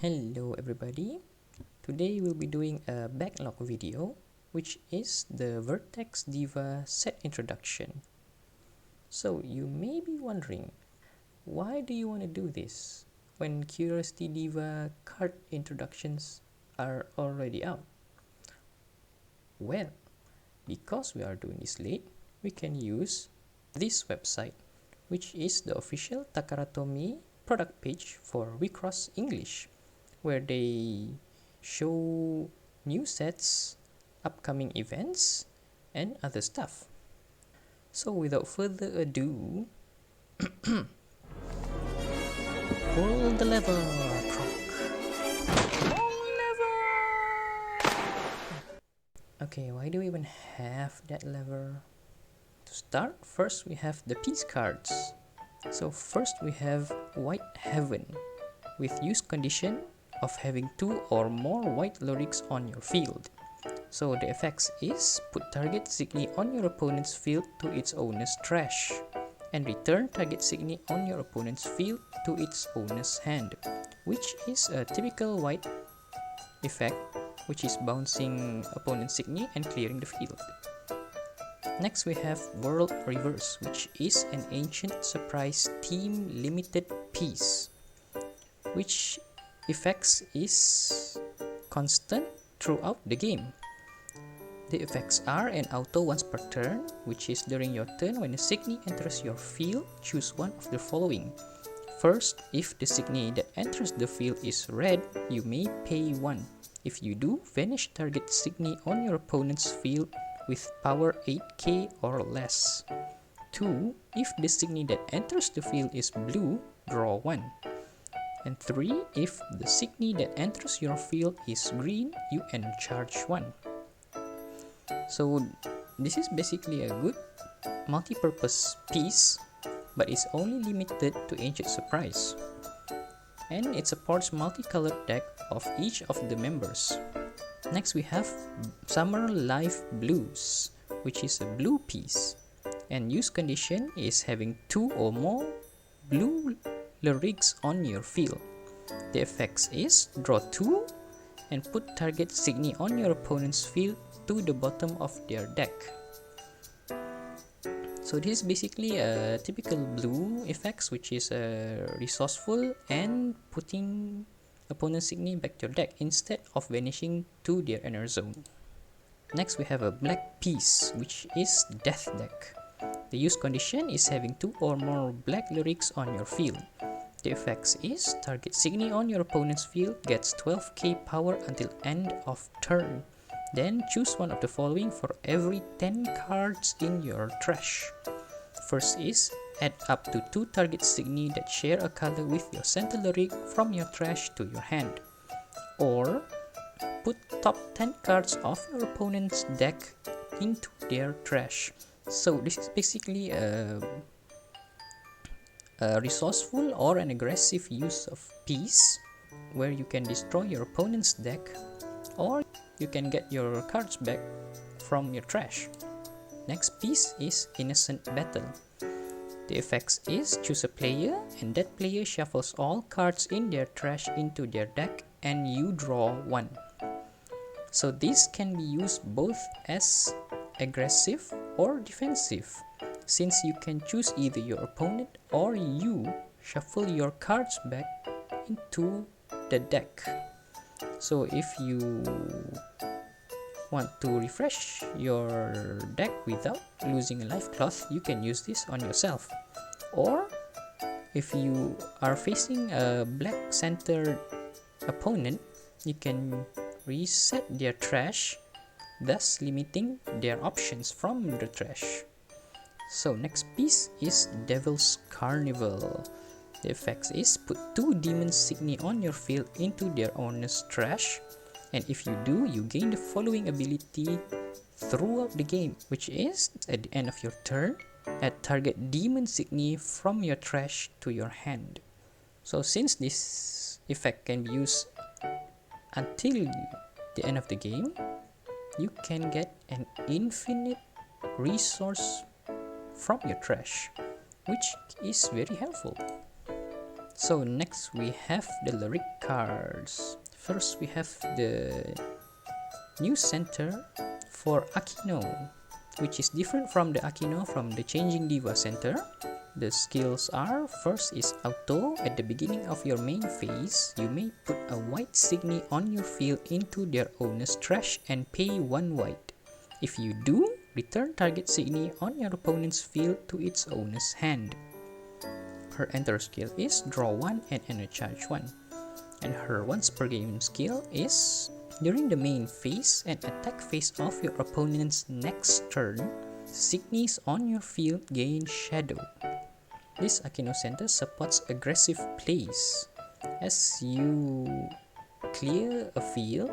Hello everybody, today we'll be doing a backlog video which is the Vertex Diva set introduction. So you may be wondering, why do you want to do this when Curiosity Diva card introductions are already out? Well, because we are doing this late, we can use this website, which is the official Takaratomi product page for WIXOSS English, where they show new sets, upcoming events, and other stuff. So without further ado, pull the lever, Croc. Pull lever! Okay, why do we even have that lever? To start, first we have the piece cards. So first we have White Heaven, with use condition of having 2 or more white lyrics on your field. So the effects is put target signy on your opponent's field to its owner's trash, and return target signy on your opponent's field to its owner's hand, which is a typical white effect, which is bouncing opponent's signy and clearing the field. Next we have World Reverse, which is an ancient surprise team limited piece, which effects is constant throughout the game. The effects are an auto once per turn, which is during your turn when a signy enters your field, choose one of the following. First, if the signy that enters the field is red, you may pay 1. If you do, vanish target signy on your opponent's field with power 8k or less. 2. If the signy that enters the field is blue, draw 1. And 3. If the signy that enters your field is green, you charge 1. So this is basically a good multi-purpose piece, but it's only limited to Ancient Surprise. And it supports multicolored deck of each of the members. Next we have Summer Life Blues, which is a blue piece, and use condition is having 2 or more blue lyrics on your field. The effects is draw 2 and put target signy on your opponent's field to the bottom of their deck. So this is basically a typical blue effects, which is resourceful and putting opponent's signy back to your deck instead of vanishing to their inner zone. Next we have a black piece, which is Death Deck. The use condition is having 2 or more black lyrics on your field. The effects is target signy on your opponent's field gets 12k power until end of turn. Then choose one of the following for every 10 cards in your trash. First is add up to 2 target signy that share a color with your center lyric from your trash to your hand. Or put top 10 cards of your opponent's deck into their trash. So this is basically a resourceful or an aggressive use of piece, where you can destroy your opponent's deck or you can get your cards back from your trash. Next piece is Innocent Battle. The effects is choose a player and that player shuffles all cards in their trash into their deck and you draw 1. So this can be used both as aggressive or defensive, since you can choose either your opponent or you shuffle your cards back into the deck. So if you want to refresh your deck without losing a life cloth, you can use this on yourself. Or if you are facing a black centered opponent, you can reset their trash, thus limiting their options from the trash. So next piece is Devil's Carnival. The effects is put 2 demon signy on your field into their owner's trash, and if you do, you gain the following ability throughout the game, which is at the end of your turn, add target demon signy from your trash to your hand. So since this effect can be used until the end of the game, you can get an infinite resource from your trash, which is very helpful. So next we have the lyric cards. First we have the new center for Akino, which is different from the Akino from the changing Diva center. The skills are, first is auto. At the beginning of your main phase, you may put a white signy on your field into their owner's trash and pay 1 white. If you do, return target signy on your opponent's field to its owner's hand. Her enter skill is draw 1 and energize 1. And her once per game skill is, during the main phase and attack phase of your opponent's next turn, signies on your field gain shadow. This Akino center supports aggressive plays, as you clear a field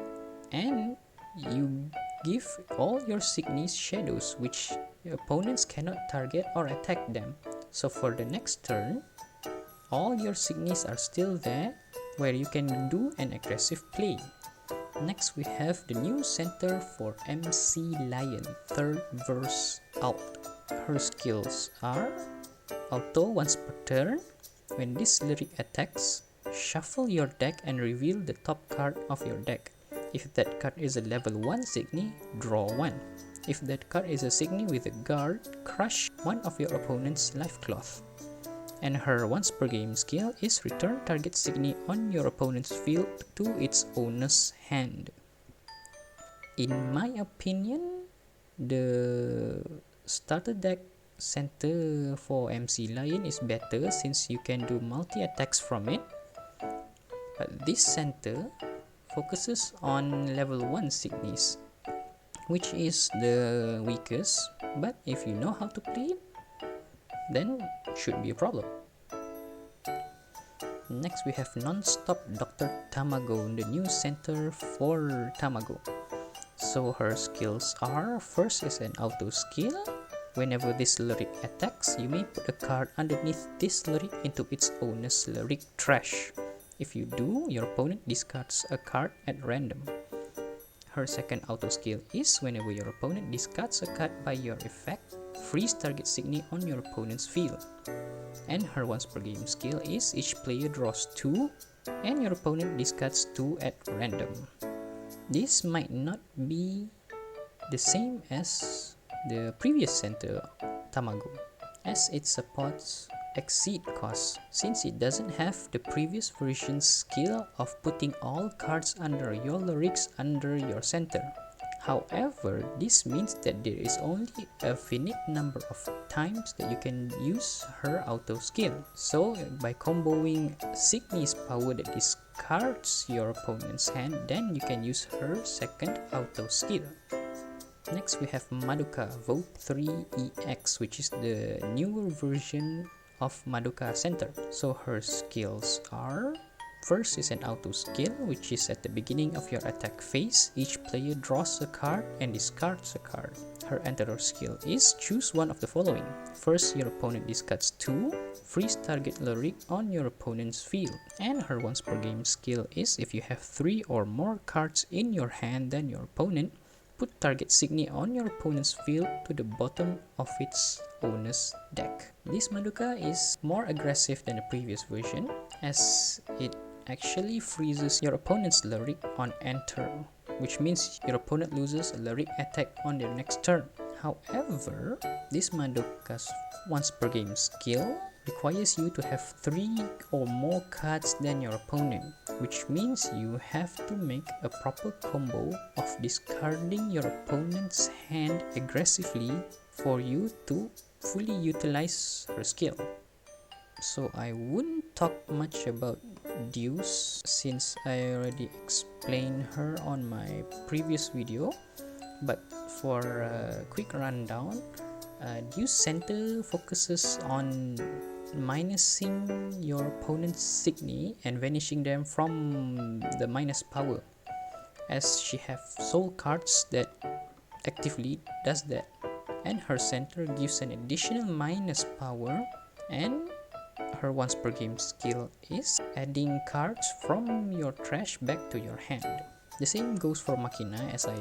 and you give all your signies shadows which your opponents cannot target or attack them. So for the next turn, all your signies are still there where you can do an aggressive play. Next we have the new center for MC Lion, third verse out. Her skills are auto once per turn. When this lyric attacks, shuffle your deck and reveal the top card of your deck. If that card is a level 1 signy, draw 1. If that card is a signy with a guard, crush one of your opponent's life cloth. And her once per game skill is return target signy on your opponent's field to its owner's hand. In my opinion, the starter deck center for MC Lion is better since you can do multi attacks from it. But this center focuses on level 1 signies, which is the weakest, but if you know how to play it, then should be a problem. Next we have non-stop Dr. Tamago, the new center for Tamago. So her skills are, first is an auto skill. Whenever this lyric attacks, you may put a card underneath this lyric into its owner's lyric trash. If you do, your opponent discards a card at random. Her second auto skill is, whenever your opponent discards a card by your effect, freeze target signy on your opponent's field. And her once per game skill is, each player draws 2 and your opponent discards 2 at random. This might not be the same as the previous center, Tamago, as it supports exceed cost, since it doesn't have the previous version's skill of putting all cards under your lyrics under your center. However, this means that there is only a finite number of times that you can use her auto skill. So by comboing Signy's power that discards your opponent's hand, then you can use her second auto skill. Next we have Madoka Vote 3 EX, which is the newer version of Madoka Center. So her skills are, first is an auto skill, which is at the beginning of your attack phase, each player draws a card and discards a card. Her anterior skill is, choose one of the following. First, your opponent discards 2, freeze target lyric on your opponent's field. And her once per game skill is, if you have 3 or more cards in your hand than your opponent, put target signy on your opponent's field to the bottom of its owner's deck. This Madoka is more aggressive than the previous version, as it actually freezes your opponent's lyric on enter, which means your opponent loses a lyric attack on their next turn. However, this Madoka's once per game skill requires you to have 3 or more cards than your opponent, which means you have to make a proper combo of discarding your opponent's hand aggressively for you to fully utilize her skill. So I wouldn't talk much about Deuce since I already explained her on my previous video, but for a quick rundown, Deuce Center focuses on minusing your opponent's signy and vanishing them from the minus power, as she have soul cards that actively does that, and her center gives an additional minus power, and her once per game skill is adding cards from your trash back to your hand. The same goes for Makina, as I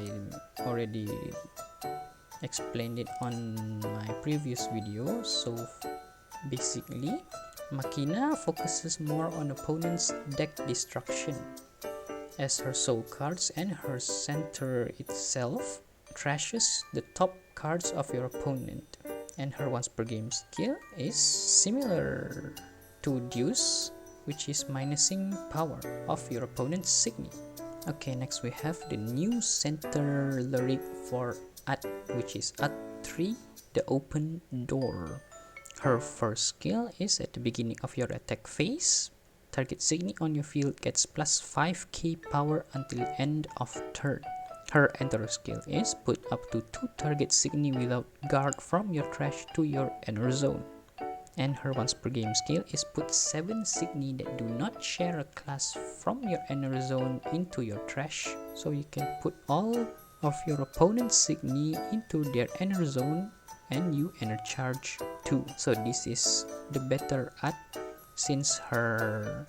already explained it on my previous video. So basically, Machina focuses more on opponent's deck destruction, as her soul cards and her center itself trashes the top cards of your opponent, and her once per game skill is similar to Deuce, which is minusing power of your opponent's Signy. Okay, next we have the new center lyric for At, which is At 3, the open door. Her first skill is at the beginning of your attack phase. Target Signy on your field gets plus 5k power until end of turn. Her enter skill is put up to 2 target Signy without guard from your trash to your inner zone. And her once per game skill is put 7 Signy that do not share a class from your inner zone into your trash. So you can put all of your opponent's Signy into their inner zone and you inner charge too. So this is the better At, since her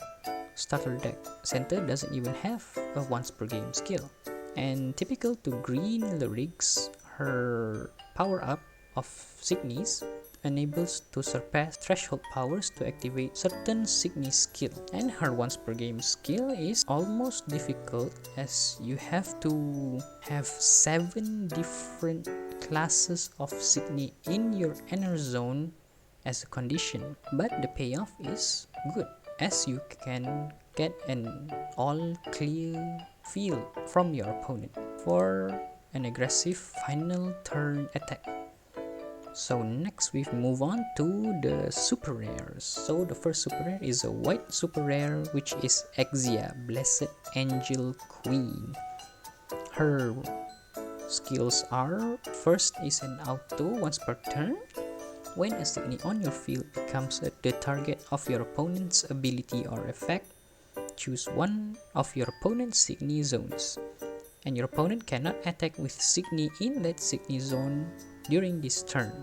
starter deck center doesn't even have a once per game skill. And typical to green lyrics, her power up of Signies enables to surpass threshold powers to activate certain Signy skill. And her once per game skill is almost difficult, as you have to have 7 different classes of Signy in your inner zone as a condition, but the payoff is good, as you can get an all clear field from your opponent for an aggressive final turn attack. So next we move on to the super rares. So the first super rare is a white super rare, which is Exia, Blessed Angel Queen. Her skills are: first is an auto once per turn. When a Signy on your field becomes the target of your opponent's ability or effect, choose one of your opponent's Signy zones, and your opponent cannot attack with Signy in that Signy zone during this turn.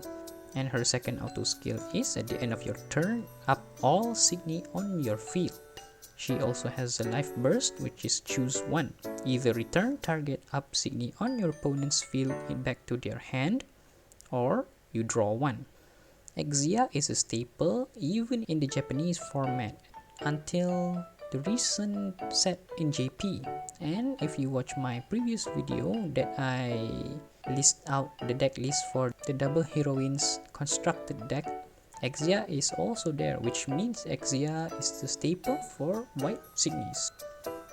And her second auto skill is at the end of your turn, up all Signy on your field. She also has a life burst, which is choose one. Either return target up Signy on your opponent's field back to their hand, or you draw one. Exia is a staple even in the Japanese format until the recent set in JP. And if you watch my previous video that I list out the deck list for the double heroines constructed deck, Exia is also there, which means Exia is the staple for white Signies.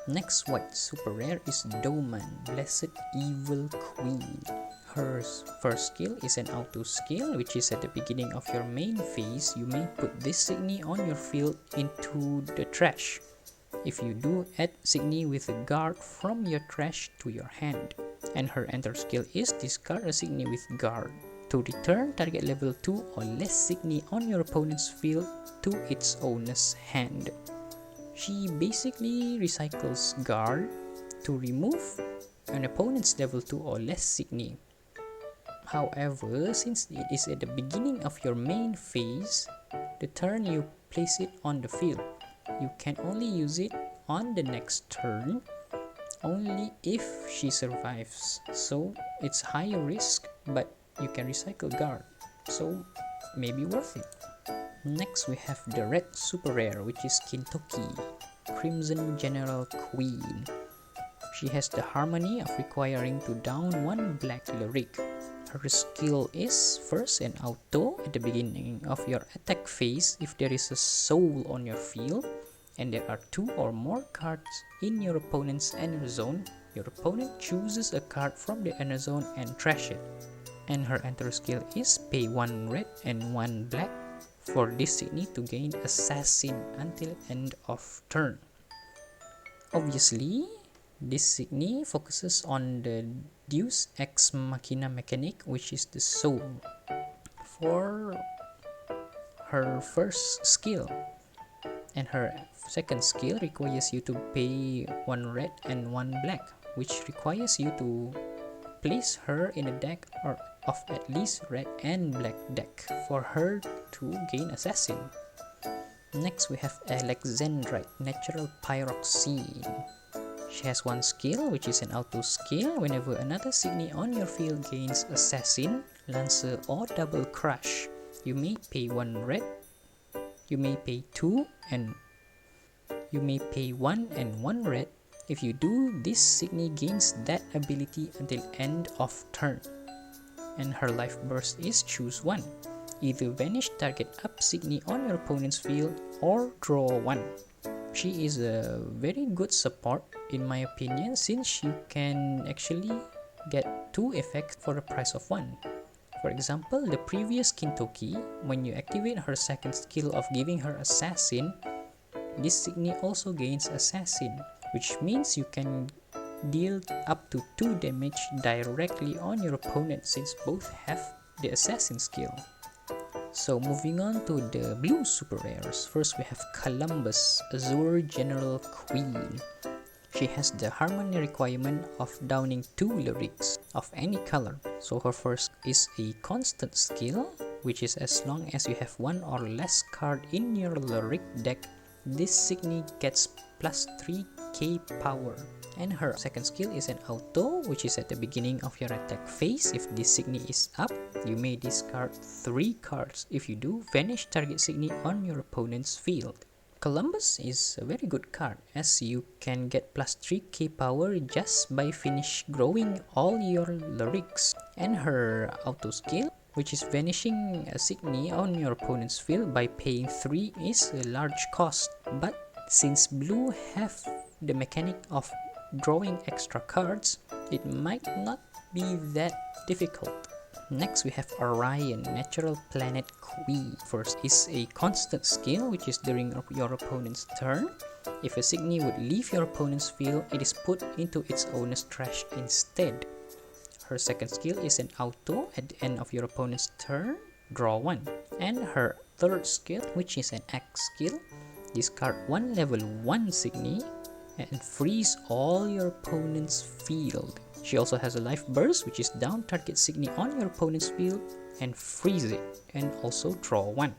Next white super rare is Doman, Blessed Evil Queen. Her first skill is an auto skill, which is at the beginning of your main phase. You may put this Signy on your field into the trash. If you do, add Signy with a guard from your trash to your hand. And her enter skill is discard a Signy with guard to return target level 2 or less Signy on your opponent's field to its owner's hand. She basically recycles guard to remove an opponent's level 2 or less Signy. However, since it is at the beginning of your main phase, the turn you place it on the field, you can only use it on the next turn only if she survives. So it's higher risk, but you can recycle guard, so maybe worth it. Next we have the red super rare, which is Kintoki, Crimson General Queen. She has the harmony of requiring to down one black lyric. Her skill is first an auto at the beginning of your attack phase. If there is a soul on your field and there are 2 or more cards in your opponent's inner zone, your opponent chooses a card from the inner zone and trash it. And her enter skill is pay 1 red and 1 black for this Signy to gain Assassin until end of turn. Obviously, this Signy focuses on the Deus Ex Machina mechanic, which is the soul, for her first skill. And her second skill requires you to pay 1 red and 1 black, which requires you to place her in a deck or of at least red and black deck for her to gain Assassin. Next we have Alexandrite, Natural Pyroxene. She has 1 skill, which is an auto skill. Whenever another Signy on your field gains Assassin, Lancer or Double Crush, you may pay 1 red. You may pay 2 and you may pay 1 and 1 red. If you do, this Signy gains that ability until end of turn. And her life burst is choose 1. Either vanish target up Signy on your opponent's field or draw 1. She is a very good support in my opinion, since you can actually get 2 effects for the price of 1. For example, the previous Kintoki, when you activate her second skill of giving her Assassin, this Signy also gains Assassin, which means you can deal up to 2 damage directly on your opponent since both have the Assassin skill. So moving on to the blue super rares. First we have Columbus, Azure General Queen. She has the harmony requirement of downing 2 lyrics of any color. So her first is a constant skill, which is as long as you have 1 or less card in your lyric deck, this Signy gets plus 3k power. And her second skill is an auto, which is at the beginning of your attack phase. If this Signy is up, you may discard 3 cards. If you do, vanish target Signy on your opponent's field. Columbus is a very good card, as you can get plus 3k power just by finish growing all your lyrics. And her auto skill, which is vanishing a Signy on your opponent's field by paying 3, is a large cost. But since blue have the mechanic of drawing extra cards, it might not be that difficult. Next we have Orion, Natural Planet Queen. First is a constant skill, which is during your opponent's turn. If a Signy would leave your opponent's field, it is put into its owner's trash instead. Her second skill is an auto. At the end of your opponent's turn, draw 1. And her third skill, which is an X skill, discard 1 level 1 Signy and freeze all your opponent's field. She also has a life burst, which is down target Signy on your opponent's field and freeze it, and also draw 1.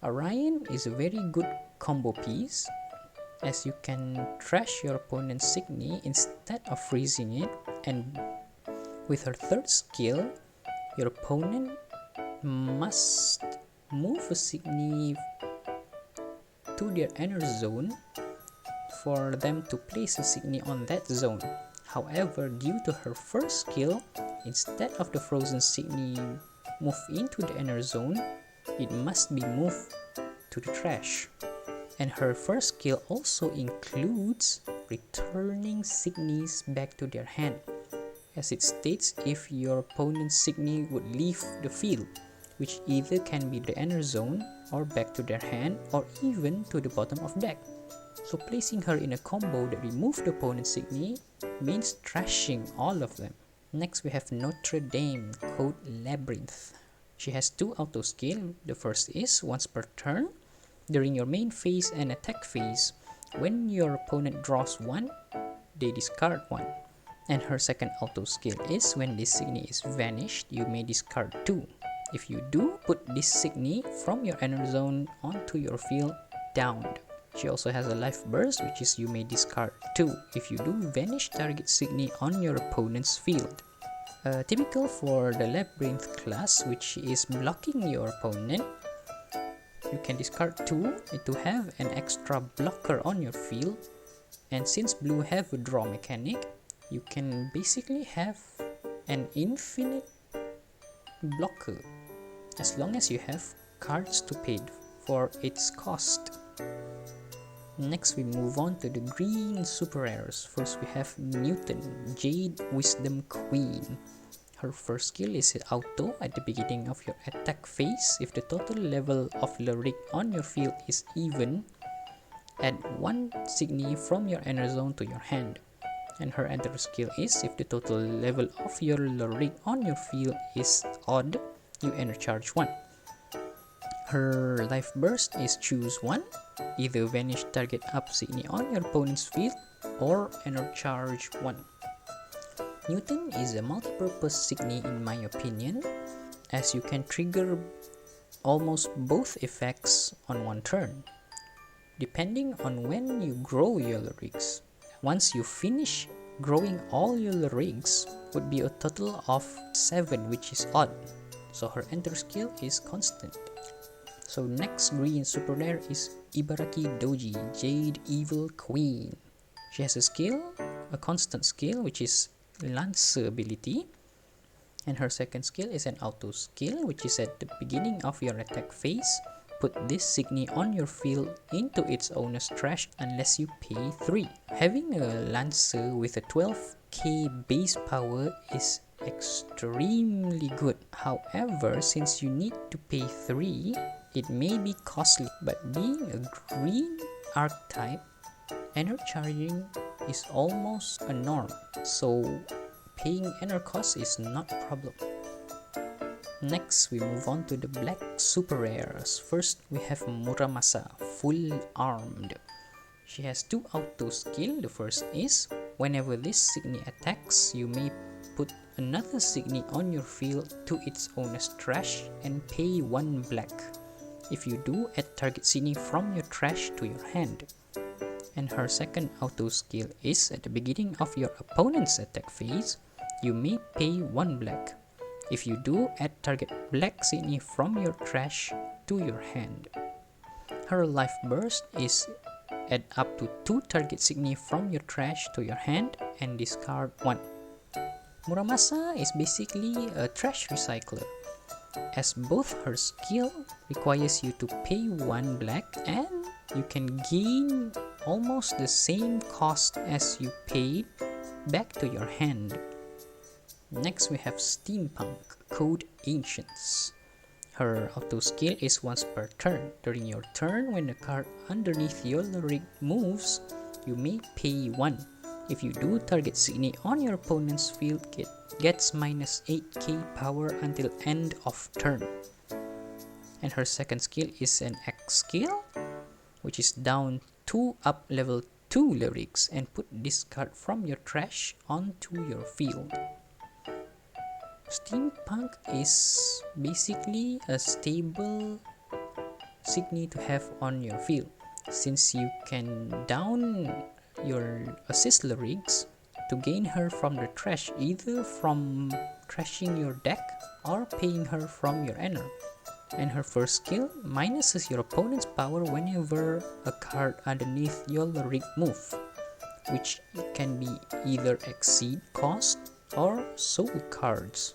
Orion is a very good combo piece, as you can trash your opponent's Signy instead of freezing it. And with her third skill, your opponent must move a Signy to their inner zone for them to place a Signy on that zone. However, due to her first skill, instead of the frozen Signy move into the inner zone, it must be moved to the trash. And her first skill also includes returning Signys back to their hand, as it states if your opponent's Signy would leave the field, which either can be the inner zone or back to their hand or even to the bottom of deck. So placing her in a combo that removes the opponent's Signy means trashing all of them. Next we have Notre Dame, code Labyrinth. She has 2 auto skill. The first is once per turn, during your main phase and attack phase, when your opponent draws 1, they discard 1. And her second auto skill is when this Signy is vanished, you may discard 2. If you do, put this Signy from your inner zone onto your field downed. She also has a life burst, which is you may discard 2. If you do, vanish target Signy on your opponent's field. Typical for the Labyrinth class, which is blocking your opponent, you can discard 2 to have an extra blocker on your field. And since blue have a draw mechanic, you can basically have an infinite blocker as long as you have cards to pay for its cost. Next we move on to the green super rares. First we have Newton, Jade Wisdom Queen. Her first skill is auto. At the beginning of your attack phase, if the total level of lyric on your field is even, add 1 Signy from your inner zone to your hand. And her enter skill is if the total level of your lyric on your field is odd, you enter charge 1. Her life burst is choose 1, either vanish target up Signy on your opponent's field or enter charge 1. Newton is a multi-purpose Signy in my opinion, as you can trigger almost both effects on one turn, depending on when you grow your lyrics. Once you finish growing all your lyrics, would be a total of 7, which is odd, so her enter skill is constant. So next green super rare is Ibaraki Doji, Jade Evil Queen. She has a skill, a constant skill, which is Lancer ability. And her second skill is an auto skill, which is at the beginning of your attack phase. Put this Signy on your field into its owner's trash unless you pay 3. Having a Lancer with a 12k base power is extremely good. However, since you need to pay 3, it may be costly. But being a green archetype, energy charging is almost a norm. So paying energy cost is not a problem. Next, we move on to the black super rares. First, we have Muramasa, full armed. She has 2 auto skill. The first is, whenever this Signy attacks, you may put another Signy on your field to its owner's trash and pay 1 black. If you do, add target Signy from your trash to your hand. And her second auto skill is, at the beginning of your opponent's attack phase, you may pay 1 black. If you do, add target black Signy from your trash to your hand. Her life burst is add up to 2 target Signy from your trash to your hand and discard 1. Muramasa is basically a trash recycler, as both her skill requires you to pay 1 black and you can gain almost the same cost as you paid back to your hand. Next, we have Steampunk, Code Ancients. Her auto skill is once per turn. During your turn, when the card underneath your rig moves, you may pay 1. If you do, target Signy on your opponent's field gets minus 8k power until end of turn. And her second skill is an X skill, which is down 2 up level 2 lyrics and put this card from your trash onto your field. Steampunk is basically a stable Signy to have on your field, since you can down your assist lyrics to gain her from the trash, either from trashing your deck or paying her from your owner. And her first skill minuses your opponent's power whenever a card underneath your rig move, which can be either exceed cost or soul cards.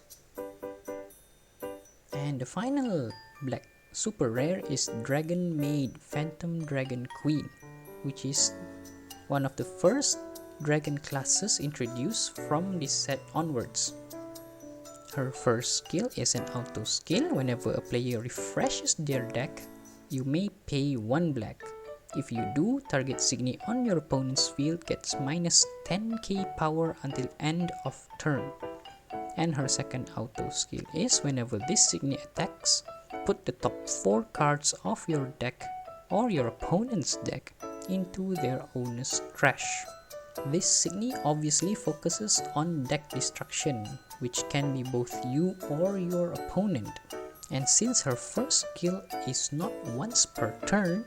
And the final black super rare is Dragon Maid Phantom Dragon Queen, which is one of the first dragon classes introduced from this set onwards. Her first skill is an auto skill. Whenever a player refreshes their deck, you may pay 1 black. If you do, target Signy on your opponent's field gets minus 10k power until end of turn. And her second auto skill is, whenever this Signy attacks, put the top 4 cards of your deck or your opponent's deck into their owner's trash. This Signy obviously focuses on deck destruction, which can be both you or your opponent. And since her first skill is not once per turn,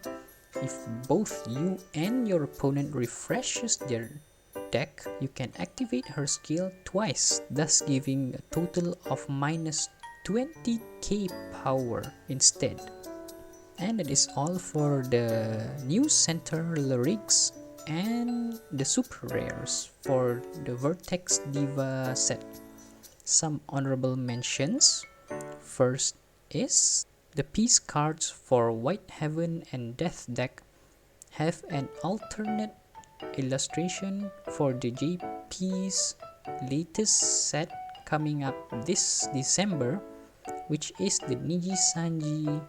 if both you and your opponent refreshes their deck, you can activate her skill twice, thus giving a total of minus 20k power instead. And that is all for the news center lyrics and the super rares for the Vertex Diva set. Some honorable mentions. First is the piece cards for White Heaven and Death deck have an alternate illustration for the JP's latest set coming up this December, which is the Niji-Sanji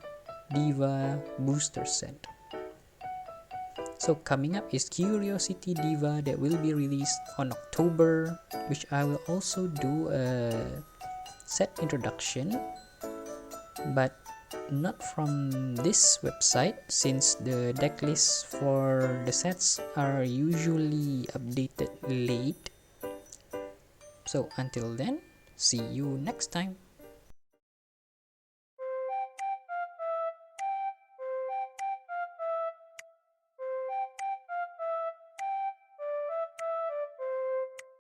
Diva booster set. So coming up is Curiosity Diva that will be released on October, which I will also do a set introduction, but not from this website, since the deck lists for the sets are usually updated late. So until then, see you next time.